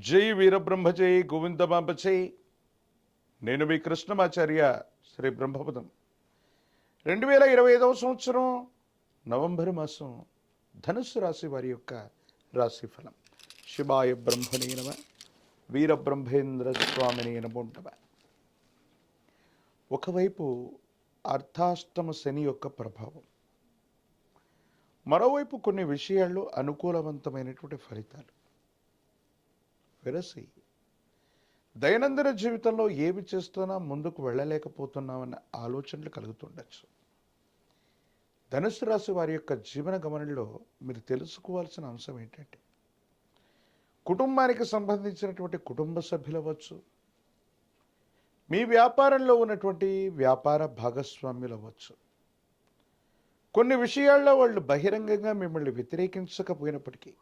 జై వీరబ్రహ్మ జై గోవిందమాంబ జై. నేను మీ కృష్ణమాచార్య శ్రీ బ్రహ్మపదం. 2025 సంవత్సరం నవంబర్ మాసం ధనుస్సు రాశి వారి యొక్క రాశి ఫలం. శివాయ బ్రహ్మణే నమ, వీరబ్రహ్మేంద్ర స్వామిని నమోంటమ. ఒకవైపు అర్ధాష్టమ శని యొక్క ప్రభావం, మరోవైపు కొన్ని విషయాల్లో అనుకూలవంతమైనటువంటి ఫలితాలు. వెరసి దైనందిన జీవితంలో ఏమి చేస్తున్నా ముందుకు వెళ్ళలేకపోతున్నామన్న ఆలోచనలు కలుగుతుండొచ్చు. ధనుసు రాశి వారి యొక్క జీవన గమనంలో మీరు తెలుసుకోవాల్సిన అంశం ఏంటంటే, కుటుంబానికి సంబంధించినటువంటి కుటుంబ సభ్యులు అవ్వచ్చు, మీ వ్యాపారంలో ఉన్నటువంటి వ్యాపార భాగస్వామ్యులు అవ్వచ్చు. కొన్ని విషయాల్లో వాళ్ళు బహిరంగంగా మిమ్మల్ని వ్యతిరేకించకపోయినప్పటికీ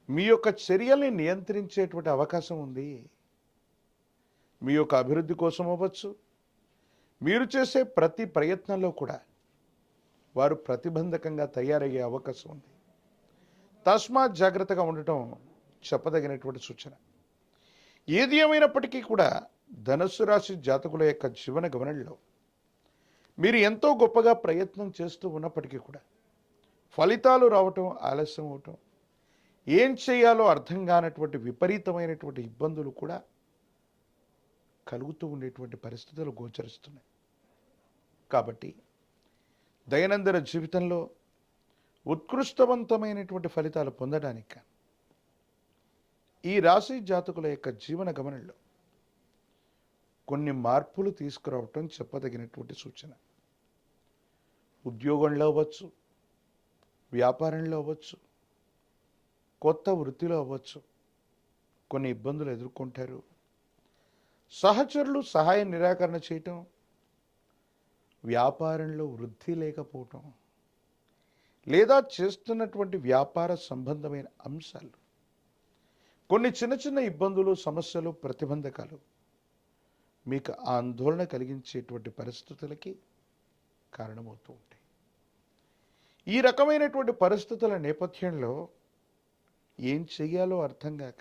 మీ యొక్క చర్యల్ని నియంత్రించేటువంటి అవకాశం ఉంది. మీ యొక్క అభివృద్ధి కోసం అవ్వచ్చు, మీరు చేసే ప్రతి ప్రయత్నంలో కూడా వారు ప్రతిబంధకంగా తయారయ్యే అవకాశం ఉంది. తస్మాత్ జాగ్రత్తగా ఉండటం చెప్పదగినటువంటి సూచన. ఏది ఏమైనప్పటికీ కూడా ధనుస్సు రాశి జాతకుల యొక్క జీవన గమనంలో మీరు ఎంతో గొప్పగా ప్రయత్నం చేస్తూ ఉన్నప్పటికీ కూడా ఫలితాలు రావటం ఆలస్యం అవటం, ఏం చేయాలో అర్థం కానటువంటి విపరీతమైనటువంటి ఇబ్బందులు కూడా కలుగుతూ ఉండేటువంటి పరిస్థితులు గోచరిస్తున్నాయి. కాబట్టి దైనందిన జీవితంలో ఉత్కృష్టవంతమైనటువంటి ఫలితాలు పొందడానికి ఈ రాశి జాతకుల యొక్క జీవన గమనంలో కొన్ని మార్పులు తీసుకురావటం చెప్పదగినటువంటి సూచన. ఉద్యోగంలో అవ్వచ్చు, వ్యాపారంలో అవ్వచ్చు, కొత్త వృత్తిలో అవ్వచ్చు, కొన్ని ఇబ్బందులు ఎదుర్కొంటారు. సహచరులు సహాయ నిరాకరణ చేయటం, వ్యాపారంలో వృద్ధి లేకపోవటం, లేదా చేస్తున్నటువంటి వ్యాపార సంబంధమైన అంశాలు కొన్ని చిన్న చిన్న ఇబ్బందులు, సమస్యలు, ప్రతిబంధకాలు మీకు ఆందోళన కలిగించేటువంటి పరిస్థితులకి కారణమవుతూ ఉంటాయి. ఈ రకమైనటువంటి పరిస్థితుల నేపథ్యంలో ఏం చెయ్యాలో అర్థం కాక,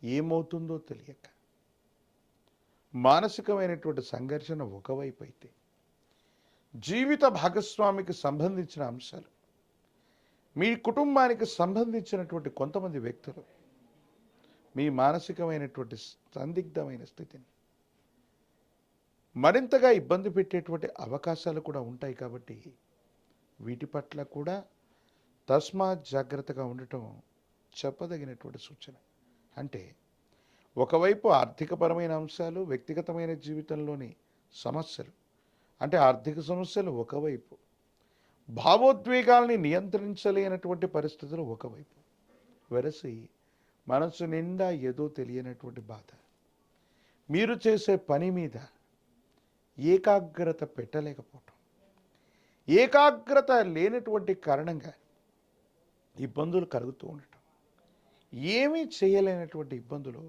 ఏమవుతుందో తెలియక, మానసికమైనటువంటి సంఘర్షణ ఒకవైపు అయితే, జీవిత భాగస్వామికి సంబంధించిన అంశాలు, మీ కుటుంబానికి సంబంధించినటువంటి కొంతమంది వ్యక్తులు మీ మానసికమైనటువంటి సందిగ్ధమైన స్థితిని మరింతగా ఇబ్బంది పెట్టేటువంటి అవకాశాలు కూడా ఉంటాయి. కాబట్టి వీటి పట్ల కూడా తస్మాత్ జాగ్రత్తగా ఉండటం చెప్పదగినటువంటి సూచన. అంటే ఒకవైపు ఆర్థికపరమైన అంశాలు, వ్యక్తిగతమైన జీవితంలోని సమస్యలు, అంటే ఆర్థిక సమస్యలు ఒకవైపు, భావోద్వేగాల్ని నియంత్రించలేనటువంటి పరిస్థితులు ఒకవైపు, వెరసి మనసు నిండా ఏదో తెలియనటువంటి బాధ, మీరు చేసే పని మీద ఏకాగ్రత పెట్టలేకపోవటం, ఏకాగ్రత లేనటువంటి కారణంగా ఇబ్బందులు కలుగుతూ ఉండటం, ఏమీ చేయలేనటువంటి ఇబ్బందులు,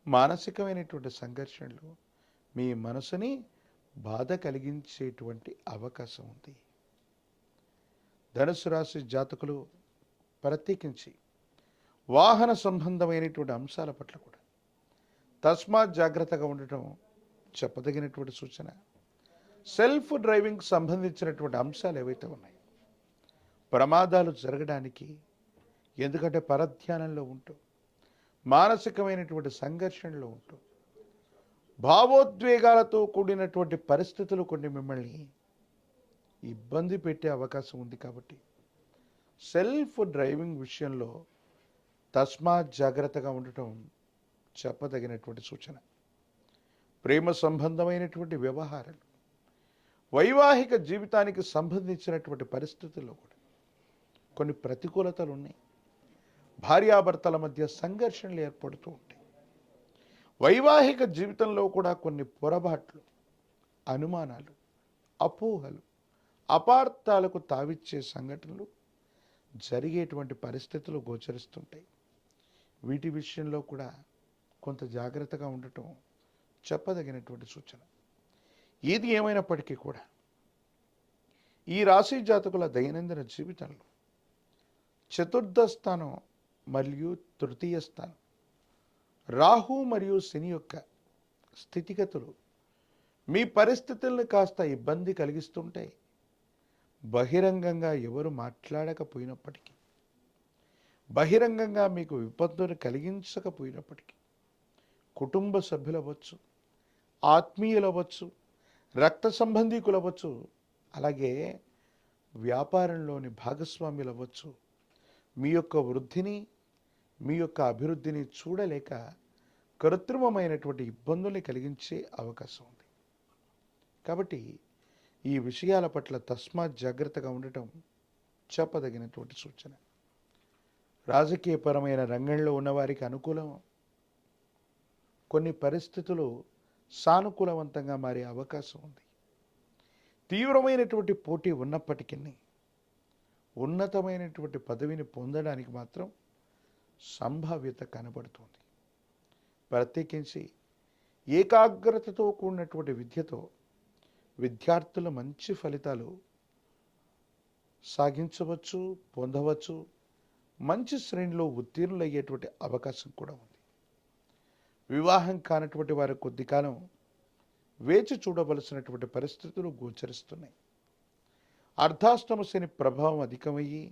మానసికమైనటువంటి సంఘర్షణలు మీ మనసుని బాధ కలిగించేటువంటి అవకాశం ఉంది. ధనుసు రాశి జాతకులు ప్రత్యేకించి వాహన సంబంధమైనటువంటి అంశాల పట్ల కూడా తస్మాత్ జాగ్రత్తగా ఉండటం చెప్పదగినటువంటి సూచన. సెల్ఫ్ డ్రైవింగ్ సంబంధించినటువంటి అంశాలు ఏవైతే ఉన్నాయో ప్రమాదాలు జరగడానికి, ఎందుకంటే పరధ్యానంలో ఉంటూ, మానసికమైనటువంటి సంఘర్షణలో ఉంటూ, భావోద్వేగాలతో కూడినటువంటి పరిస్థితులు కొన్ని మిమ్మల్ని ఇబ్బంది పెట్టే అవకాశం ఉంది. కాబట్టి సెల్ఫ్ డ్రైవింగ్ విషయంలో తస్మాత్ జాగ్రత్తగా ఉండటం చెప్పదగినటువంటి సూచన. ప్రేమ సంబంధమైనటువంటి వ్యవహారాలు, వైవాహిక జీవితానికి సంబంధించినటువంటి పరిస్థితుల్లో కూడా కొన్ని ప్రతికూలతలు ఉన్నాయి. భార్యాభర్తల మధ్య సంఘర్షణలు ఏర్పడుతూ ఉంటాయి. వైవాహిక జీవితంలో కూడా కొన్ని పొరపాట్లు, అనుమానాలు, అపోహలు, అపార్థాలకు తావిచ్చే సంఘటనలు జరిగేటువంటి పరిస్థితులు గోచరిస్తుంటాయి. వీటి విషయంలో కూడా కొంత జాగ్రత్తగా ఉండటం చెప్పదగినటువంటి సూచన. ఏది ఏమైనప్పటికీ కూడా ఈ రాశి జాతకుల దైనందిన జీవితంలో చతుర్థ స్థానం మరియు తృతీయ స్థానం, రాహు మరియు శని యొక్క స్థితిగతులు మీ పరిస్థితులను కాస్త ఇబ్బంది కలిగిస్తుంటాయి. బహిరంగంగా ఎవరు మాట్లాడకపోయినప్పటికీ, బహిరంగంగా మీకు విపత్తును కలిగించకపోయినప్పటికీ, కుటుంబ సభ్యులవ్వచ్చు, ఆత్మీయులవ్వచ్చు, రక్త సంబంధీకులవ్వచ్చు, అలాగే వ్యాపారంలోని భాగస్వామ్యులవ్వచ్చు, మీ యొక్క వృద్ధిని, మీ యొక్క అభివృద్ధిని చూడలేక కృత్రిమమైనటువంటి ఇబ్బందుల్ని కలిగించే అవకాశం ఉంది. కాబట్టి ఈ విషయాల పట్ల తస్మాత్ జాగ్రత్తగా ఉండటం చెప్పదగినటువంటి సూచన. రాజకీయపరమైన రంగంలో ఉన్నవారికి అనుకూలం, కొన్ని పరిస్థితులు సానుకూలవంతంగా మారే అవకాశం ఉంది. తీవ్రమైనటువంటి పోటీ ఉన్నప్పటికీ ఉన్నతమైనటువంటి పదవిని పొందడానికి మాత్రం సంభావ్యత కనబడుతుంది. ప్రత్యేకించి ఏకాగ్రతతో కూడినటువంటి విద్యతో విద్యార్థులు మంచి ఫలితాలు సాధించవచ్చు, పొందవచ్చు. మంచి శ్రేణిలో ఉత్తీర్ణులయ్యేటువంటి అవకాశం కూడా ఉంది. వివాహం కానటువంటి వారు కొద్ది కాలం వేచి చూడవలసినటువంటి పరిస్థితులు గోచరిస్తున్నాయి. అర్ధాష్టమ శని ప్రభావం అధికమయ్యి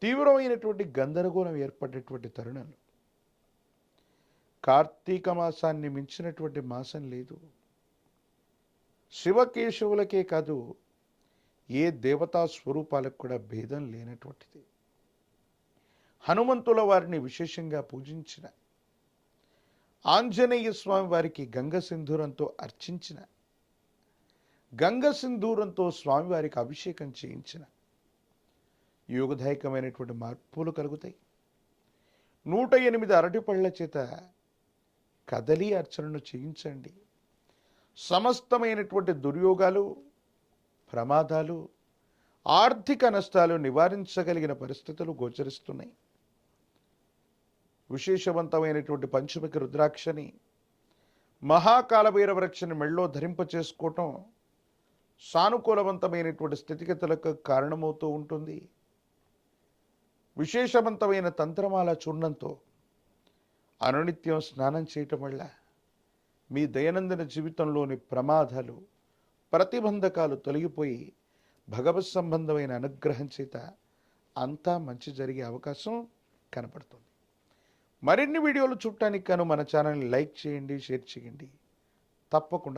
తీవ్రమైనటువంటి గందరగోళం ఏర్పడేటువంటి తరుణంలో, కార్తీక మాసాన్ని మించినటువంటి మాసం లేదు. శివకేశవులకే కాదు, ఏ దేవతా స్వరూపాలకు కూడా భేదం లేనటువంటిది. హనుమంతుల వారిని విశేషంగా పూజించిన, ఆంజనేయ స్వామి వారికి గంగ సింధూరంతో అర్చించిన, గంగ సింధూరంతో స్వామివారికి అభిషేకం చేయించిన యోగదాయకమైనటువంటి మార్పులు కలుగుతాయి. 108 అరటిపళ్ళ చేత కదలి అర్చనను చేయించండి. సమస్తమైనటువంటి దుర్యోగాలు, ప్రమాదాలు, ఆర్థిక నష్టాలు నివారించగలిగిన పరిస్థితులు గోచరిస్తున్నాయి. విశేషవంతమైనటువంటి పంచముఖి రుద్రాక్షని, మహాకాలభైరవ రక్షని మెళ్ళో ధరింపచేసుకోవటం సానుకూలవంతమైనటువంటి స్థితిగతులకు కారణమవుతూ ఉంటుంది. విశేషవంతమైన తంత్రమాల చూర్ణంతో అనునిత్యం స్నానం చేయటం వల్ల మీ దైనందిన జీవితంలోని ప్రమాదాలు, ప్రతిబంధకాలు తొలగిపోయి భగవత్ సంబంధమైన అనుగ్రహం చేత అంతా మంచి జరిగే అవకాశం కనపడుతుంది. మరిన్ని వీడియోలు చూడటానికి గాను మన ఛానల్ని లైక్ చేయండి, షేర్ చేయండి. తప్పకుండా